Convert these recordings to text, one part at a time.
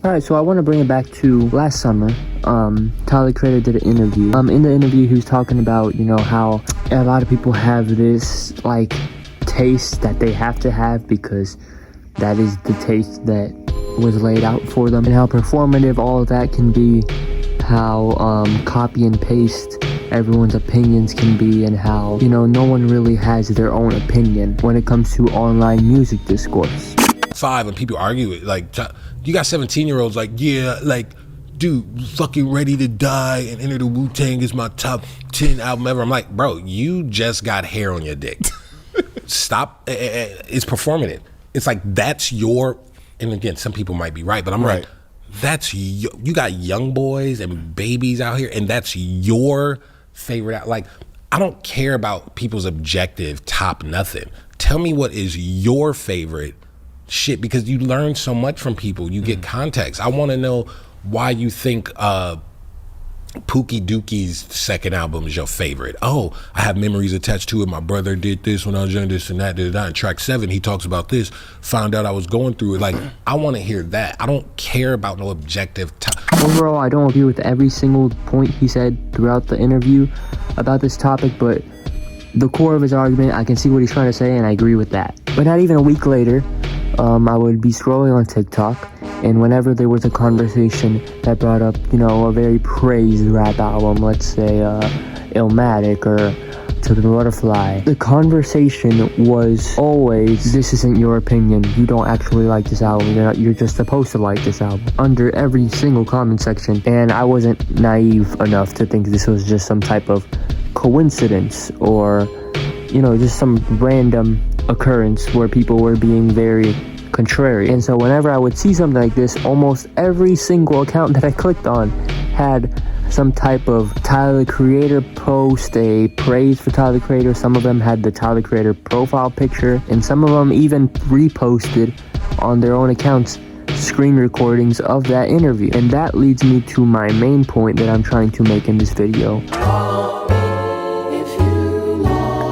Alright, so I want to bring it back to last summer. Tyler Creator did an interview. In the interview, he was talking about, how a lot of people have this, taste that they have to have because that is the taste that was laid out for them, and how performative all of that can be, how copy and paste everyone's opinions can be, and how, no one really has their own opinion when it comes to online music discourse. When people argue it, you got 17-year-olds dude, fucking Ready to Die and Enter the Wu-Tang is my top 10 album ever. I'm like, bro, you just got hair on your dick. Stop. It's performative. It's like, that's your, and again, some people might be right, but I'm right. That's you got young boys and babies out here, and that's your favorite. I don't care about people's objective top nothing. Tell me what is your favorite shit, because you learn so much from people. You get context. I want to know why you think Pookie Dookie's second album is your favorite. Oh, I have memories attached to it. My brother did this when I was young, this and that, did that. In track 7, he talks about this. Found out I was going through it. I want to hear that. I don't care about no objective. Overall, I don't agree with every single point he said throughout the interview about this topic, but the core of his argument, I can see what he's trying to say, and I agree with that. But not even a week later, I would be scrolling on TikTok, and whenever there was a conversation that brought up, a very praised rap album, let's say Illmatic or To the Butterfly, the conversation was always, this isn't your opinion, you don't actually like this album, you're just supposed to like this album, under every single comment section. And I wasn't naive enough to think this was just some type of coincidence or, just some random occurrence where people were being very contrary. And so whenever I would see something like this, almost every single account that I clicked on had some type of Tyler Creator post, a praise for Tyler Creator. Some of them had the Tyler Creator profile picture, and some of them even reposted on their own accounts screen recordings of that interview. And that leads me to my main point that I'm trying to make in this video.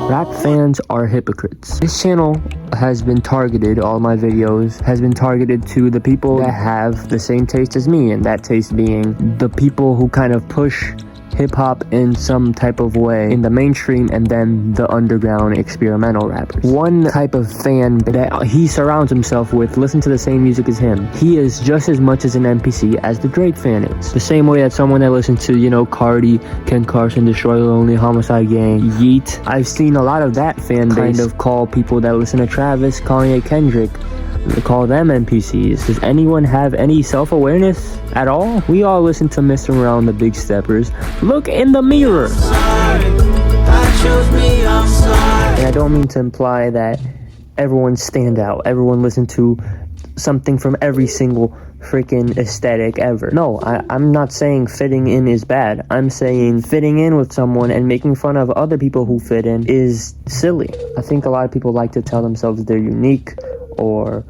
Rap fans are hypocrites. This channel has been targeted, all my videos has been targeted to the people that have the same taste as me, and that taste being the people who kind of push hip-hop in some type of way in the mainstream, and then the underground experimental rappers. One type of fan that he surrounds himself with listen to the same music as him. He is just as much as an NPC as the Drake fan is. The same way that someone that listens to, Cardi, Ken Carson, Destroy the Lonely, Homicide Gang, Yeet. I've seen a lot of that fan base kind of call people that listen to Travis, Kanye, Kendrick, call them NPCs. Does anyone have any self-awareness at all? We all listen to Mr. Morale and the Big Steppers. Look in the mirror. And I don't mean to imply that everyone stand out. Everyone listen to something from every single freaking aesthetic ever. No, I'm not saying fitting in is bad. I'm saying fitting in with someone and making fun of other people who fit in is silly. I think a lot of people like to tell themselves they're unique or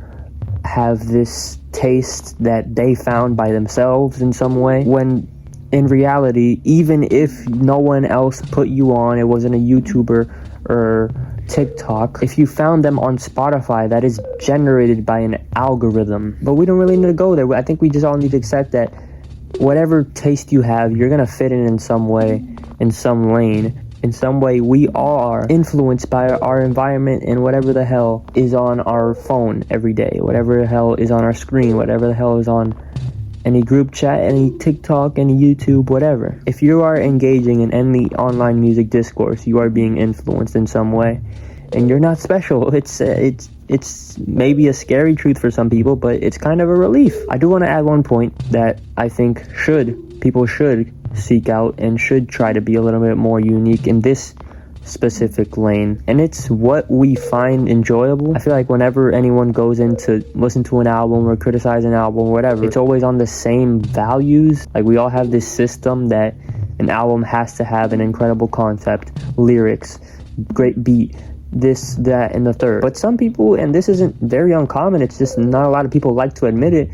have this taste that they found by themselves in some way, when in reality, even if no one else put you on, it wasn't a YouTuber or TikTok, if you found them on Spotify, that is generated by an algorithm. But we don't really need to go there. I think we just all need to accept that whatever taste you have, you're gonna fit in some way, in some lane. In some way, we all are influenced by our environment and whatever the hell is on our phone every day, whatever the hell is on our screen, whatever the hell is on any group chat, any TikTok, any YouTube, whatever. If you are engaging in any online music discourse, you are being influenced in some way, and you're not special. It's maybe a scary truth for some people, but it's kind of a relief. I do want to add one point that I think people should seek out and should try to be a little bit more unique in this specific lane, and it's what we find enjoyable. I feel like whenever anyone goes in to listen to an album or criticize an album or whatever, it's always on the same values. Like, we all have this system that an album has to have an incredible concept, lyrics, great beat, this, that, and the third. But some people, and this isn't very uncommon, it's just not a lot of people like to admit it,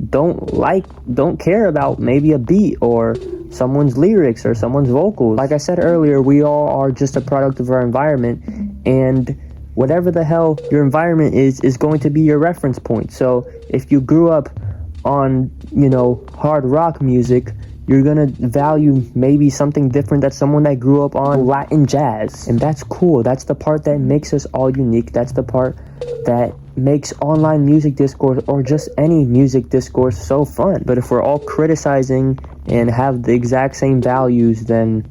don't care about maybe a beat or someone's lyrics or someone's vocals. Like I said earlier, we all are just a product of our environment, and whatever the hell your environment is going to be your reference point. So if you grew up on, hard rock music, you're gonna value maybe something different that someone that grew up on Latin jazz. And that's cool. That's the part that makes us all unique. That's the part that makes online music discourse, or just any music discourse, so fun. But if we're all criticizing and have the exact same values, then